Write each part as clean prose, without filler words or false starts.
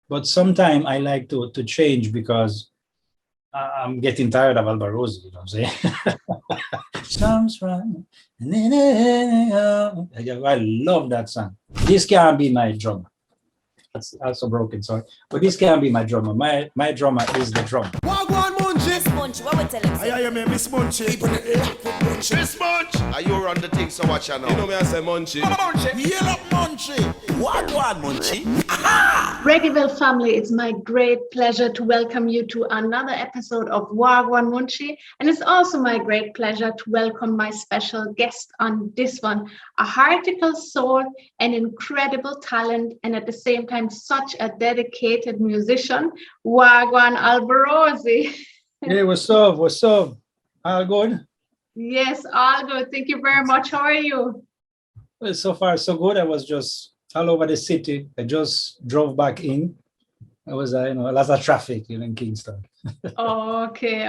But sometimes I like to change because I'm getting tired of Alborosie, you know what I'm saying? Sounds right. I love that song. This can't be my drummer. That's also broken, sorry. But this can't be my drummer. My drummer is the drum. Wha Gwaan Munchy. Miss Munchy, what we tell him? I hear me, Miss Munchy. People lock with Munchy. Miss Munchy, are you run the thing, so watch out now. You know me, I say Munchy. Yell up Munchy. Wha Gwaan Munchy. Reggaeville family, it's my great pleasure to welcome you to another episode of Wha Gwaan Munchy. And it's also my great pleasure to welcome my special guest on this one, a heartical soul, an incredible talent, and at the same time, such a dedicated musician, Wha Gwaan Alborosie. Hey, what's up? What's up? All good? Yes, all good. Thank you very much. How are you? Well, so far, so good. I was just all over the city. I just drove back in. I was, a lot of traffic, in Kingston. Okay.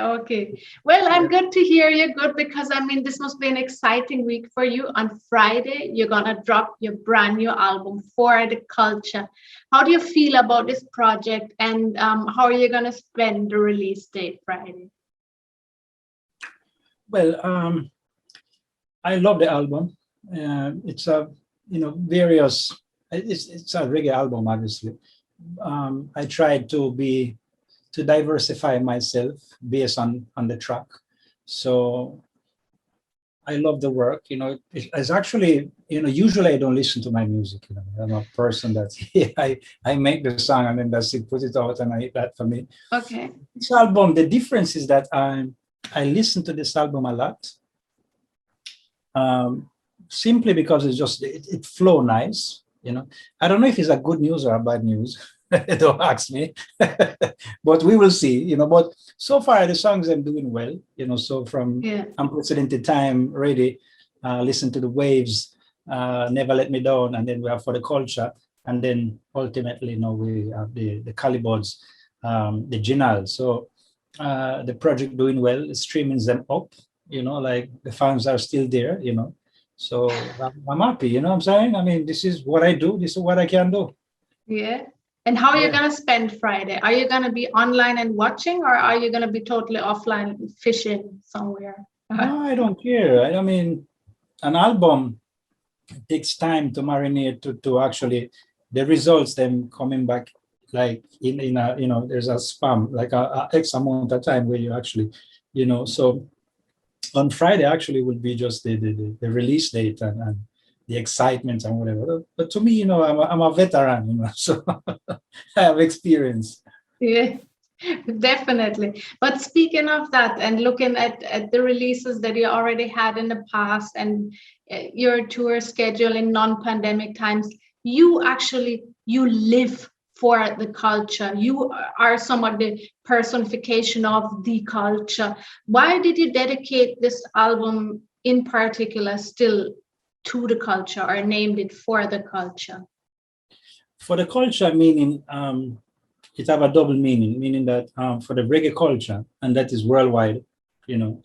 Well, I'm good to hear you. Good, because this must be an exciting week for you. On Friday, you're gonna drop your brand new album, For the Culture. How do you feel about this project, and how are you gonna spend the release date Friday? Well, I love the album. It's a, various. It's a reggae album, obviously. I tried to diversify myself based on the track. So I love the work. It's actually, usually I don't listen to my music. I'm a person that I make the song and then that's it, put it out, and that for me. Okay. This album, the difference is that I listen to this album a lot. Simply because it flow nice. I don't know if it's a good news or a bad news. Don't ask me. But we will see. But so far the songs I'm doing well. So from Unprecedented Time, Ready, Listen to the Waves, Never Let Me Down, and then we have For the Culture, and then ultimately we have the Calibods, the Ginal. So the project doing well, streaming them up. Like the fans are still there. So I'm happy, what I'm saying? This is what I do. This is what I can do. Yeah. And how are you going to spend Friday? Are you going to be online and watching, or are you going to be totally offline fishing somewhere? No, I don't care. An album takes time to marinate, to actually, the results, them coming back like in a, there's a spam, like a X amount of time where you actually, so on Friday actually will be just the release date and the excitement and whatever. But to me, I'm a veteran, so I have experience. Yeah, definitely. But speaking of that, and looking at the releases that you already had in the past, and your tour schedule in non-pandemic times, you live for the culture. You are somewhat the personification of the culture. Why did you dedicate this album in particular still to the culture, or named it For the Culture? For the culture, meaning it have a double meaning that for the reggae culture, and that is worldwide, you're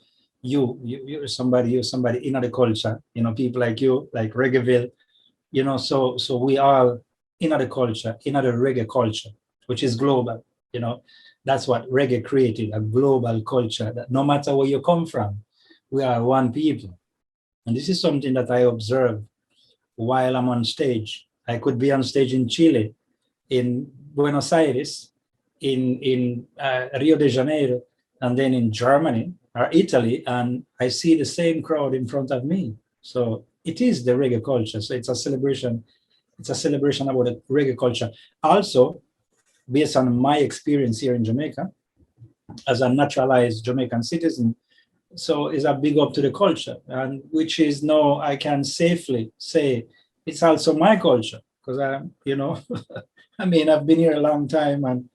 somebody in the culture, people like you, like Reggaeville, so we all in the culture, in the reggae culture, which is global. That's what reggae created, a global culture that no matter where you come from, we are one people. And this is something that I observe while I'm on stage. I could be on stage in Chile, in Buenos Aires, in Rio de Janeiro, and then in Germany or Italy, and I see the same crowd in front of me. So it is the reggae culture. So it's a celebration. It's a celebration about the reggae culture. Also, based on my experience here in Jamaica, as a naturalized Jamaican citizen, so it's a big up to the culture, and which is now I can safely say it's also my culture, because I've been here a long time and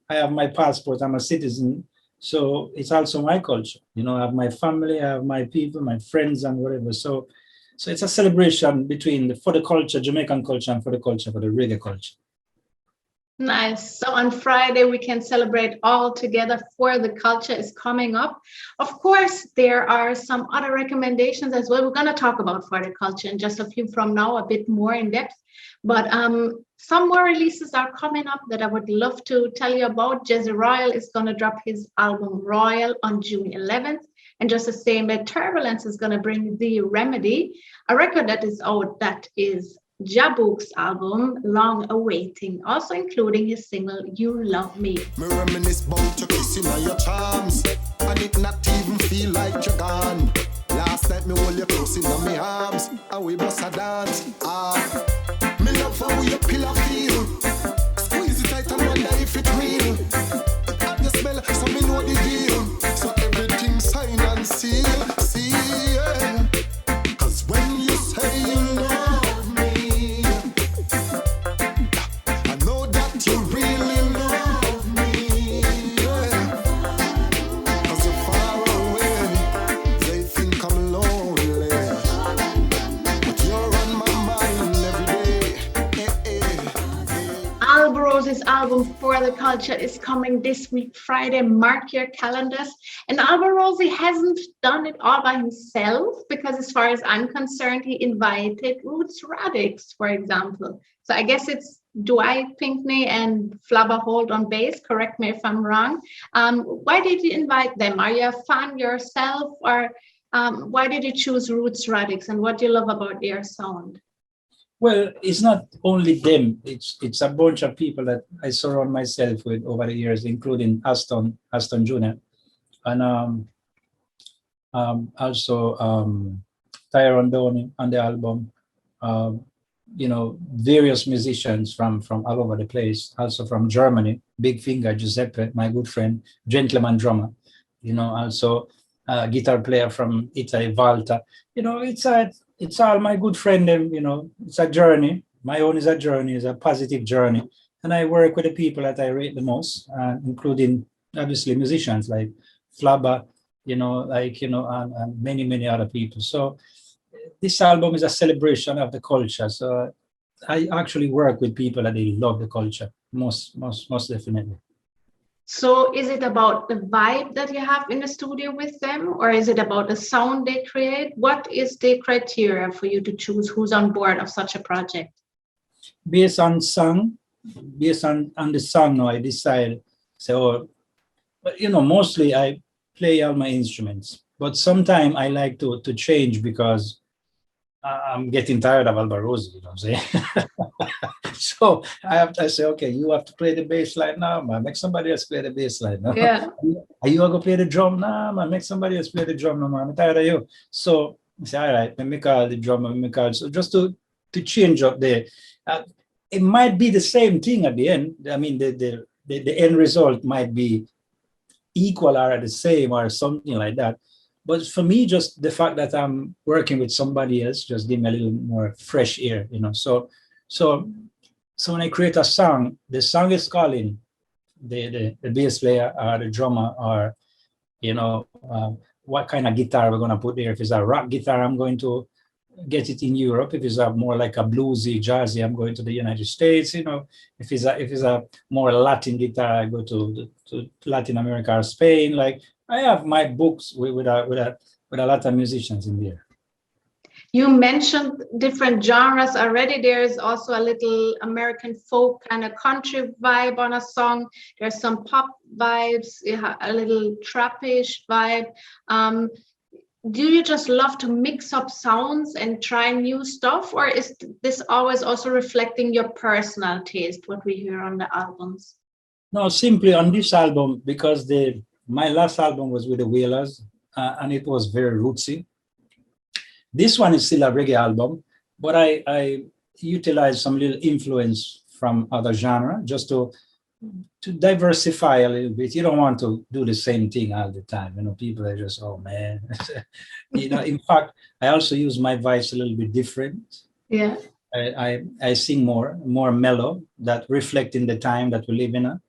I have my passport, I'm a citizen, so it's also my culture. I have my family, I have my people, my friends and whatever. So it's a celebration between for the culture, Jamaican culture, and for the culture, for the reggae culture. Nice. So on Friday, we can celebrate all together. For the Culture is coming up. Of course, there are some other recommendations as well. We're going to talk about For the Culture in just a few from now, a bit more in depth. But some more releases are coming up that I would love to tell you about. Jesse Royal is going to drop his album Royal on June 11th. And just the same way, Turbulence is going to bring The Remedy, a record that is out that is Jah Bouks' album, Long Awaiting, also including his single You Love Me. Me reminisce about your kissing and your charms, and it not even feel like you're gone. Last night me hold you close in my arms, and we bust a dance. Me love how your pillow feel. Squeeze it tight and wonder if it's real. And you smell, so me know the deal. So everything sign and seal, yeah. 'Cause when you say you love me, I know that you really love me, yeah. 'Cause you're far away, they think I'm lonely, but you're on my mind every day. Alborosie's album For the Culture is coming this week, Friday. Mark your calendars. And Alborosie hasn't done it all by himself, because as far as I'm concerned, he invited Roots Radix, for example. So I guess it's Dwight Pinkney and Flabba Holt on bass. Correct me if I'm wrong. Why did you invite them? Are you a fan yourself, or why did you choose Roots Radix, and what do you love about their sound? Well, it's not only them. It's a bunch of people that I surround myself with over the years, including Aston Jr. and also Tyrone Downey on the album. Various musicians from all over the place. Also from Germany, Big Finger Giuseppe, my good friend, gentleman drummer. Also guitar player from Italy, Walter. It's all my good friend. It's a journey. My own is a journey. It's a positive journey, and I work with the people that I rate the most, including obviously musicians like Flabba, and many other people. So this album is a celebration of the culture. So I actually work with people that they love the culture most definitely. So is it about the vibe that you have in the studio with them, or is it about the sound they create? What is the criteria for you to choose who's on board of such a project? Based on the song, now I decide. So, mostly I play all my instruments, but sometimes I like to change because I'm getting tired of Alborosie, you know what I'm saying? So I say, okay, you have to play the bass line now, man. Make somebody else play the bass line. No? Yeah. Are you going to play the drum now, man? Make somebody else play the drum now, man. I'm tired of you. So I say, all right, let me call the drummer, so just to change up there. It might be the same thing at the end. I mean, the end result might be equal or the same or something like that. But for me, just the fact that I'm working with somebody else just give me a little more fresh air, So when I create a song, the song is calling the bass player or the drummer, or what kind of guitar we're going to put there. If it's a rock guitar, I'm going to get it in Europe. If it's a more like a bluesy, jazzy, I'm going to the United States. If it's a more Latin guitar, I go to Latin America or Spain. Like, I have my books with a lot of musicians in there. You mentioned different genres already. There's also a little American folk kind of country vibe on a song. There's some pop vibes, a little trappish vibe. Do you just love to mix up sounds and try new stuff, or is this always also reflecting your personal taste, what we hear on the albums? No, simply on this album, because my last album was with the Wailers, and it was very rootsy. This one is still a reggae album, but I utilize some little influence from other genre just to diversify a little bit. You don't want to do the same thing all the time. People are just, oh man. In fact, I also use my voice a little bit different. Yeah. I sing more mellow, that reflecting the time that we live in.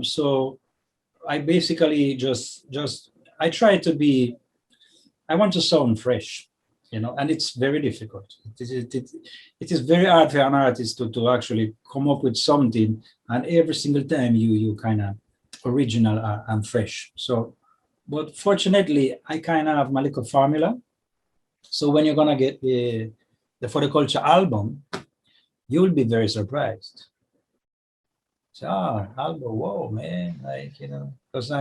So I basically just I try to be, I want to sound fresh. and it's very difficult. It is very hard for an artist to actually come up with something, and every single time you kind of original and fresh. So, but fortunately, I kind of have my little formula. So when you're gonna get the For the Culture album, you'll be very surprised. So, album, whoa, man, because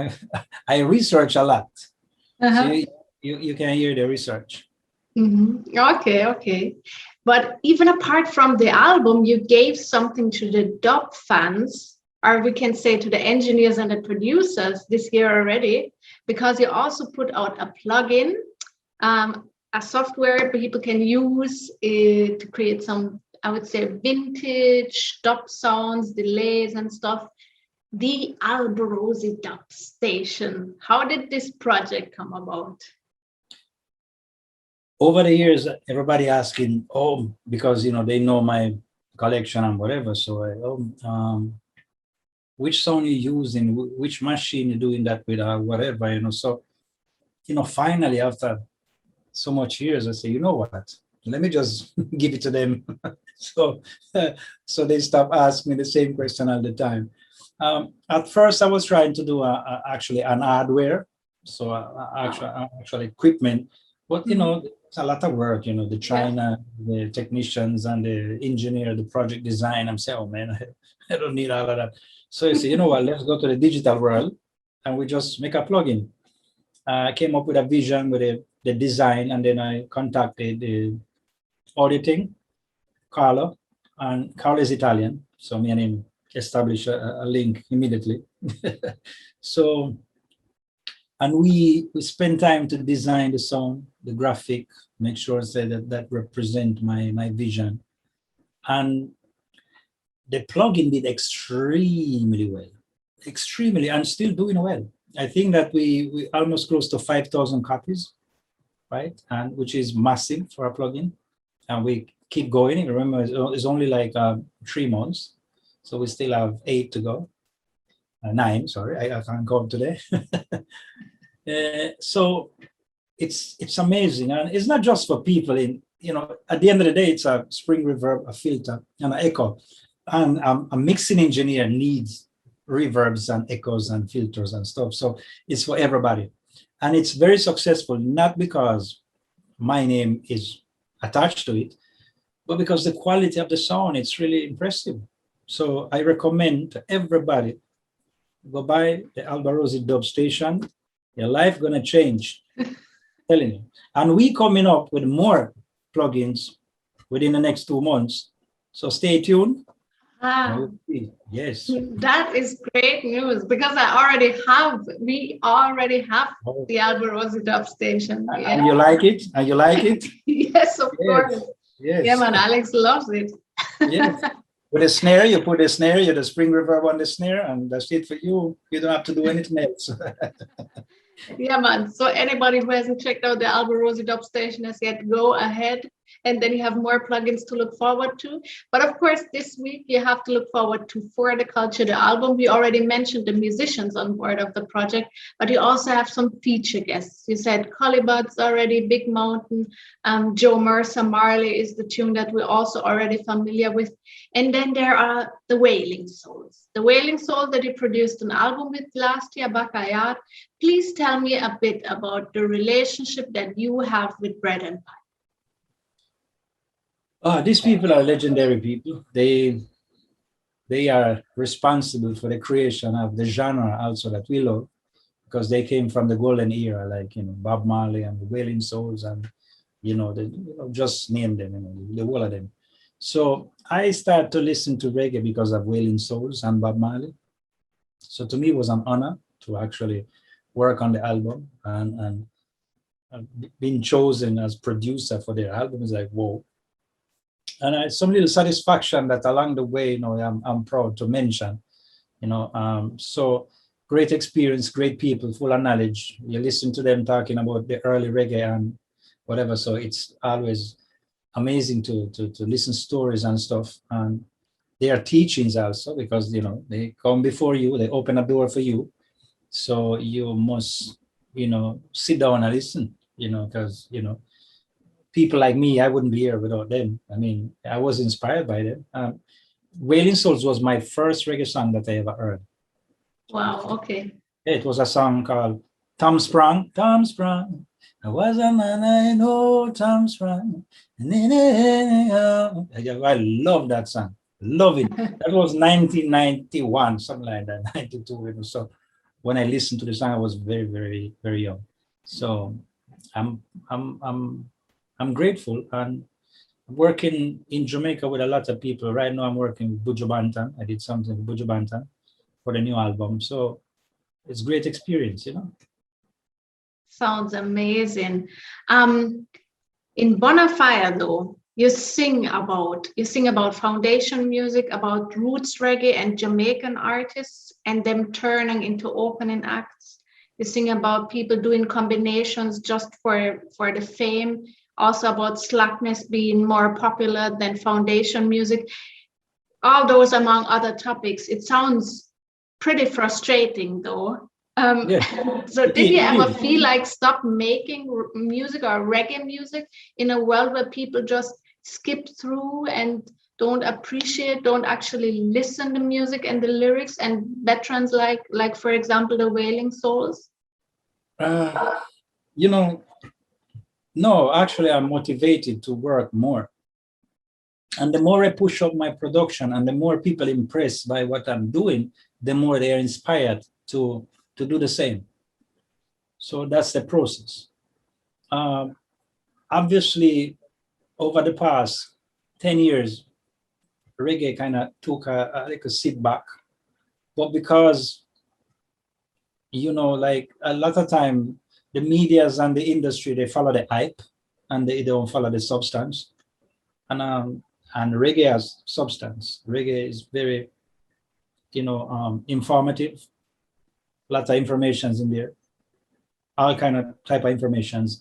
I research a lot. Uh-huh. So you can hear the research. Okay. But even apart from the album, you gave something to the dub fans, or we can say to the engineers and the producers this year already, because you also put out a plugin, a software people can use to create some, I would say, vintage dub sounds, delays and stuff. The Alborosie Dub Station. How did this project come about? Over the years, everybody asking, because they know my collection and whatever. So which sound you using, which machine you're doing that with, whatever, So, finally after so much years, I say, you know what? Let me just give it to them. so they stop asking me the same question all the time. At first, I was trying to do actually an hardware, so actual equipment, but it's a lot of work. The China, the technicians, and the engineer, the project design. I'm saying, oh man, I don't need all of that. So you say, you know what? Let's go to the digital world, and we just make a plugin. I came up with a vision with the design, and then I contacted the auditing, Carlo, and Carlo is Italian, so me and him established a link immediately. So, and we spend time to design the sound, the graphic, make sure that represent my vision. And the plugin did extremely well, and still doing well. I think that we almost close to 5,000 copies, right? And which is massive for a plugin. And we keep going. Remember, it's only like 3 months. So we still have 8 to go. 9, sorry, I can't count today. So it's amazing. And it's not just for people at the end of the day, it's a spring reverb, a filter, and an echo. And a mixing engineer needs reverbs and echoes and filters and stuff. So it's for everybody. And it's very successful, not because my name is attached to it, but because the quality of the sound, it's really impressive. So I recommend to everybody, go buy the Alborosie Dub Station. Your life gonna change, telling you. And we coming up with more plugins within the next 2 months. So stay tuned. Yes. That is great news, because we already have the Alborosie Dub Station. Yeah. And you like it? Yes, of course. Yes. Yeah, man, Alex loves it. Yes. With a snare, you put a snare, you have the spring reverb on the snare, and that's it for you. You don't have to do anything else. Yeah, man. So anybody who hasn't checked out the Alborosie Dub Station as yet, go ahead. And then you have more plugins to look forward to. But of course, this week you have to look forward to For the Culture, the album. We already mentioned the musicians on board of the project, but you also have some feature guests. You said Collybuds already, Big Mountain, Joe Mercer, Marley is the tune that we're also already familiar with. And then there are the Wailing Souls. The Wailing Soul that you produced an album with last year, Beka. Please tell me a bit about the relationship that you have with Bread and Pie. These people are legendary people. They are responsible for the creation of the genre also that we love, because they came from the golden era, like Bob Marley and the Wailing Souls, and just name them, the whole of them. So I started to listen to reggae because of Wailing Souls and Bob Marley. So to me, it was an honor to actually work on the album, and being chosen as producer for their album is like, whoa. And some little satisfaction that along the way, I'm proud to mention, so great experience, great people, full of knowledge. You listen to them talking about the early reggae and whatever. So it's always amazing to listen stories and stuff. And their teachings also, because, they come before you, they open a door for you. So you must, sit down and listen, because, people like me, I wouldn't be here without them. I mean, I was inspired by them. Wailing Souls was my first reggae song that I ever heard. Wow, okay. It was a song called Tom Sprung. Tom Sprung. I was a man I know, Tom Sprung. I love that song. Love it. That was 1991, something like that, 92. So when I listened to the song, I was very, very, very young. So I'm grateful, and working in Jamaica with a lot of people. Right now I'm working with Buju Banton. I did something with Buju Banton for the new album. So it's great experience, you know. Sounds amazing. In Bonafire though, you sing about foundation music, about roots reggae and Jamaican artists and them turning into opening acts. You sing about people doing combinations just for the fame, also about slackness being more popular than foundation music. All those among other topics. It sounds pretty frustrating though. So did you ever feel like stop making music or reggae music in a world where people just skip through and don't appreciate, don't actually listen to music and the lyrics, and veterans like for example the Wailing Souls? You know, no, actually I'm motivated to work more. And the more I push up my production and the more people impressed by what I'm doing, the more they are inspired to do the same. So that's the process. Obviously, over the past 10 years, reggae kind of took a sit back. But because, you know, like a lot of time, the medias and the industry, they follow the hype and they don't follow the substance. And reggae has substance. Reggae is very, you know, informative. Lots of informations in there, all kind of type of informations.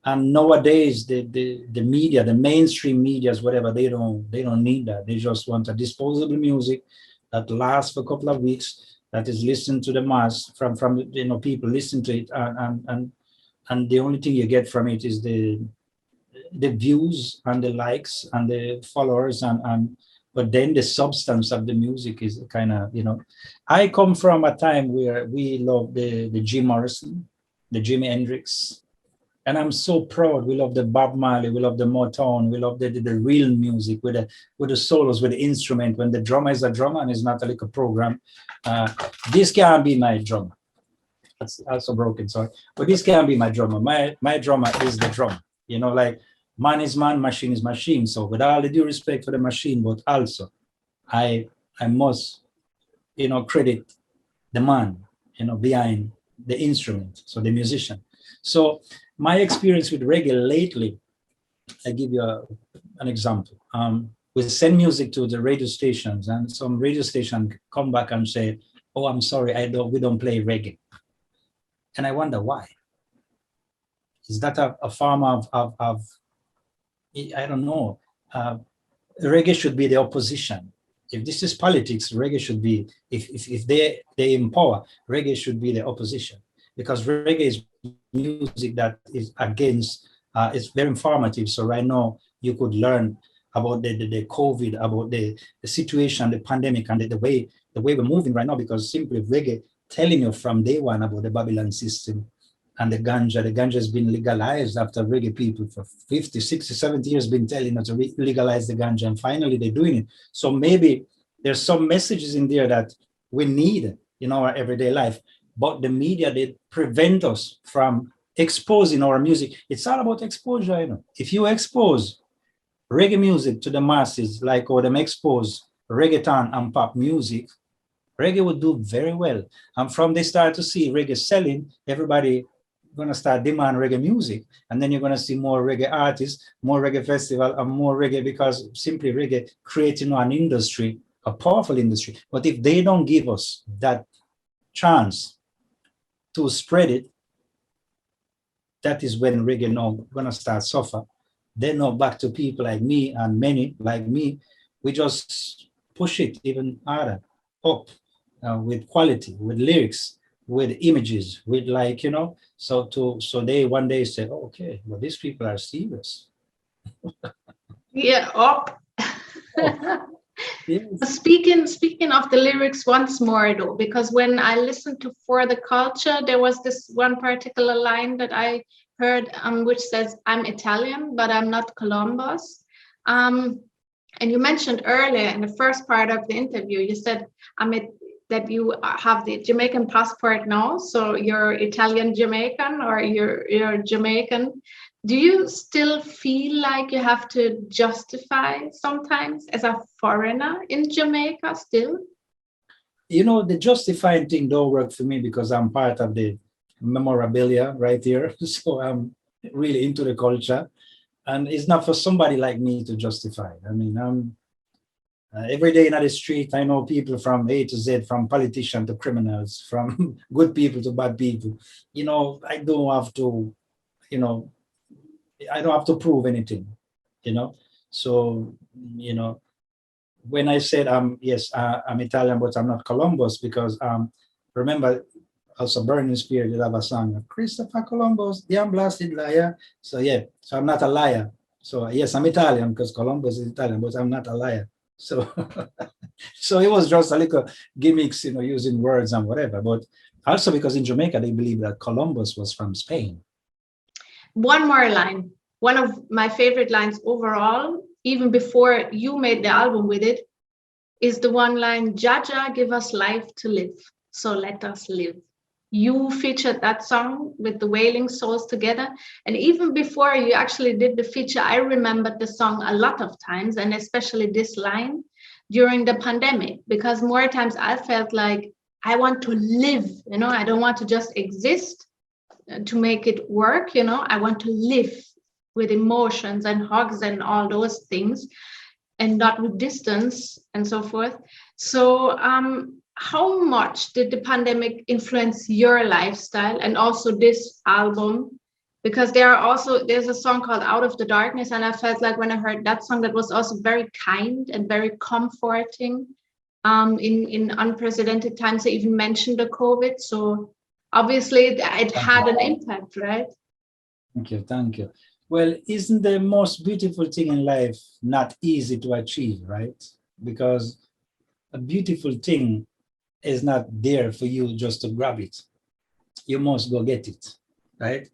And nowadays the media, the mainstream medias, whatever, they don't need that. They just want a disposable music that lasts for a couple of weeks, that is listened to the mass from you know, people listen to it, and the only thing you get from it is the views and the likes and the followers, but then the substance of the music is kind of, you know. I come from a time where we love the Jim Morrison, the Jimi Hendrix, and I'm so proud. We love the Bob Marley, we love the Motown, we love the real music with the solos, with the instrument. When the drummer is a drummer and it's not like a program. This can't be my drummer. That's also broken, sorry. But this can't be my drummer. My drummer is the drum. You know, like man is man, machine is machine. So with all the due respect for the machine, but also I must, you know, credit the man, you know, behind the instrument, so the musician. So my experience with reggae lately, I give you an example. We send music to the radio stations, and some radio station come back and say, "Oh, I'm sorry, we don't play reggae." And I wonder why. Is that a form of I don't know. Reggae should be the opposition. If this is politics, reggae should be, if they in power, reggae should be the opposition, because reggae is music that is against, it's very informative. So right now you could learn about the COVID, about the situation, the pandemic, and the way we're moving right now, because simply reggae telling you from day one about the Babylon system and the ganja. The ganja has been legalized after reggae people for 50, 60, 70 years been telling us to legalize the ganja, and finally they're doing it. So maybe there's some messages in there that we need in our everyday life, but the media, they prevent us from exposing our music. It's all about exposure, you know. If you expose reggae music to the masses, like or them expose reggaeton and pop music, reggae would do very well. And from they start to see reggae selling, everybody gonna start demand reggae music, and then you're gonna see more reggae artists, more reggae festival, and more reggae, because simply reggae creating an industry, a powerful industry. But if they don't give us that chance to spread it, that is when reggae now gonna start suffer. Then now back to people like me and many like me, we just push it even harder up with quality, with lyrics, with images, with like, so they one day said, oh, okay, well, these people are serious. Yeah. Oh. Yes. Speaking of the lyrics once more though, because when I listened to For the Culture, there was this one particular line that I heard, which says, "I'm Italian, but I'm not Columbus." And you mentioned earlier in the first part of the interview, you said that you have the Jamaican passport now, so you're Italian Jamaican or you're Jamaican. Do you still feel like you have to justify sometimes as a foreigner in Jamaica still? The justifying thing don't work for me because I'm part of the memorabilia right here. So I'm really into the culture. And it's not for somebody like me to justify. I mean, I'm every day in the street, I know people from A to Z, from politicians to criminals, from good people to bad people. I don't have to, I don't have to prove anything, So, when I said, yes, I'm Italian, but I'm not Columbus, because remember, also Burning Spear did have a song, Christopher Columbus, the unblasted liar. So yeah, so I'm not a liar. So yes, I'm Italian because Columbus is Italian, but I'm not a liar. So, so it was just a little gimmicks, using words and whatever. But also because in Jamaica, they believe that Columbus was from Spain. One more line. One of my favorite lines overall, even before you made the album with it, is the one line, "Jah Jah give us life to live, so let us live." You featured that song with the Wailing Souls together. And even before you actually did the feature, I remembered the song a lot of times, and especially this line during the pandemic, because more times I felt like I want to live, I don't want to just exist to make it work, I want to live with emotions and hugs and all those things, and not with distance and so forth. So, how much did the pandemic influence your lifestyle and also this album? Because there's a song called Out of the Darkness, and I felt like when I heard that song, that was also very kind and very comforting in unprecedented times. I even mentioned the COVID, so obviously it had an impact, right? Thank you. Well, isn't the most beautiful thing in life not easy to achieve, right? Because a beautiful thing is not there for you just to grab it. You must go get it, right?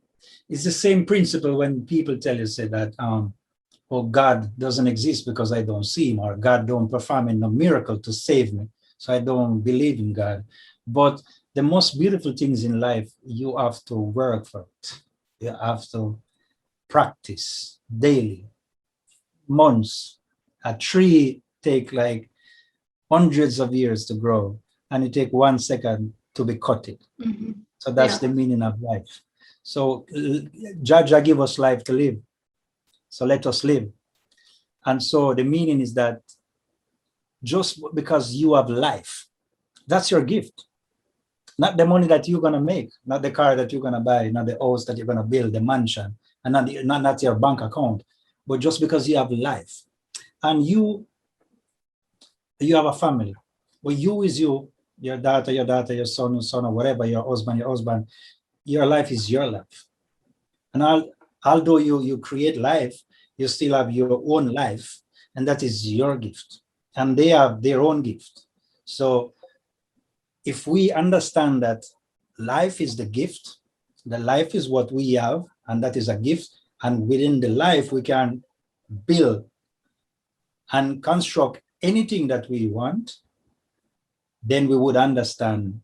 It's the same principle when people tell you, say that, oh, God doesn't exist because I don't see him, or God don't perform a miracle to save me, so I don't believe in God. But the most beautiful things in life, you have to work for it. You have to practice daily, months. A tree take like hundreds of years to grow, and it take 1 second to be cut. Mm-hmm. So that's the meaning of life. So Jah Jah give us life to live. So let us live. And so the meaning is that just because you have life, that's your gift. Not the money that you're gonna make, not the car that you're gonna buy, not the house that you're gonna build, the mansion, and not your bank account, but just because you have life. And you have a family. But you is you, your daughter, your son, or whatever, your husband, your life is your life. And although you create life, you still have your own life, and that is your gift. And they have their own gift. So if we understand that life is the gift, the life is what we have, and that is a gift, and within the life we can build and construct anything that we want, then we would understand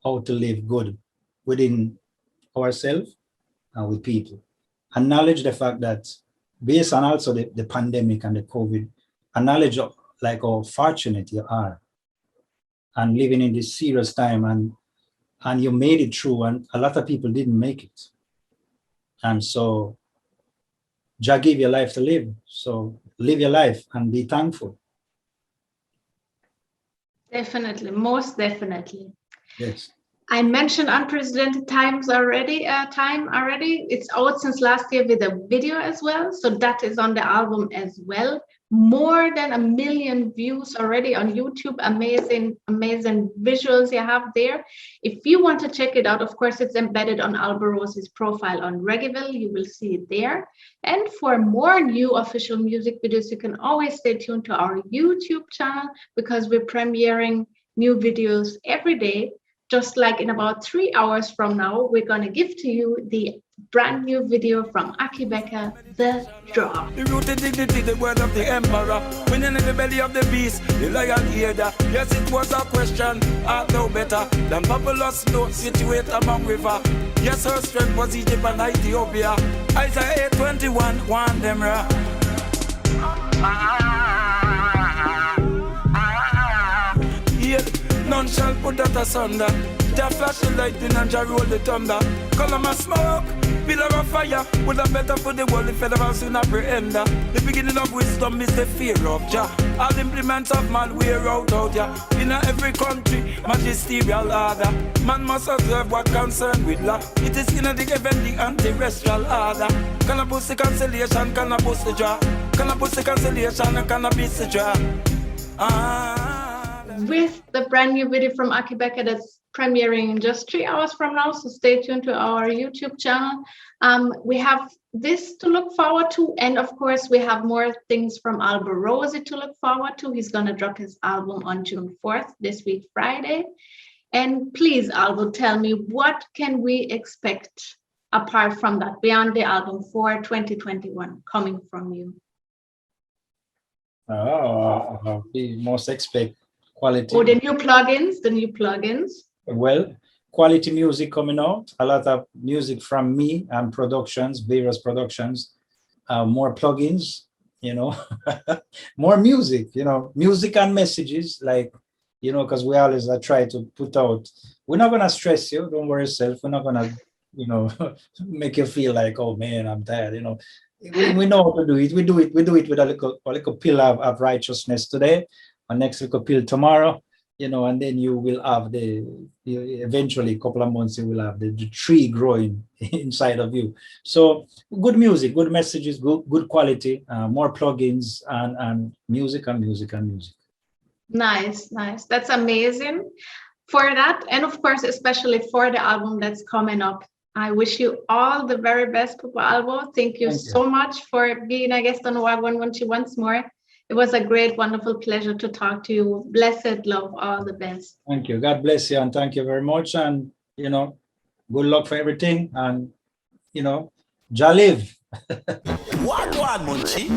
how to live good within ourselves and with people. Acknowledge the fact that based on also the pandemic and the COVID, acknowledge like how fortunate you are and living in this serious time, and you made it through, and a lot of people didn't make it. And so Jah gave you life to live. So live your life and be thankful. Definitely, most definitely. Yes. I mentioned Unprecedented Times already. It's out since last year with a video as well. So that is on the album as well. more than 1 million views already on YouTube. Amazing, amazing visuals you have there. If you want to check it out, of course, it's embedded on Alborosie's profile on Reggaeville. You will see it there. And for more new official music videos, you can always stay tuned to our YouTube channel, because we're premiering new videos every day. Just like in about 3 hours from now, we're going to give to you the brand new video from Akae Beka, The Drop. The rooted dignity, the word of the emperor. Winning in the belly of the beast, the lion hear that. Yes, it was a question, art no better than populous note situate among river. Yes, her strength was Egypt and Ethiopia. Isaiah 8:21, one them ra. Yeah, none shall put that asunder. Jah flash the lightning and Jah roll the thunder. Column of smoke, pillar of fire. Would have better for the world if ever soon apprehender. The beginning of wisdom is the fear of Jah. All implements of man wear out ya. In every country, magisterial order. Man must observe what concern with law. It is in the heavenly and terrestrial order. Can I boost the cancellation? Can I boost the Jah? Can I boost the cancellation? And can I beat the Jah? With the brand new video from Akae Beka that's premiering in just 3 hours from now, so stay tuned to our YouTube channel. We have this to look forward to, and of course we have more things from Alborosie to look forward to. He's going to drop his album on June 4th, this week Friday. And please, Albo, tell me, what can we expect apart from that, beyond the album for 2021 coming from you? We most expect quality. Oh, the new plugins. Well, quality music coming out, a lot of music from me and productions, various productions, more plugins, more music, music and messages, like, because we always try to put out, we're not going to stress you, don't worry yourself, we're not going to, make you feel like, oh man, I'm tired, we know how to do it. We do it with a little pill of righteousness today, a next little pill tomorrow, and then you will have eventually a couple of months, you will have the tree growing inside of you. So good music, good messages, good quality, more plugins and music and music and music. Nice. That's amazing for that. And of course, especially for the album that's coming up. I wish you all the very best, Papa Albo. Thank you so much for being a guest on Wha Gwaan Munchy once more. It was a great, wonderful pleasure to talk to you. Blessed love, all the best. Thank you. God bless you, and thank you very much. And, good luck for everything. And, Jah live. Wha Gwaan Munchy.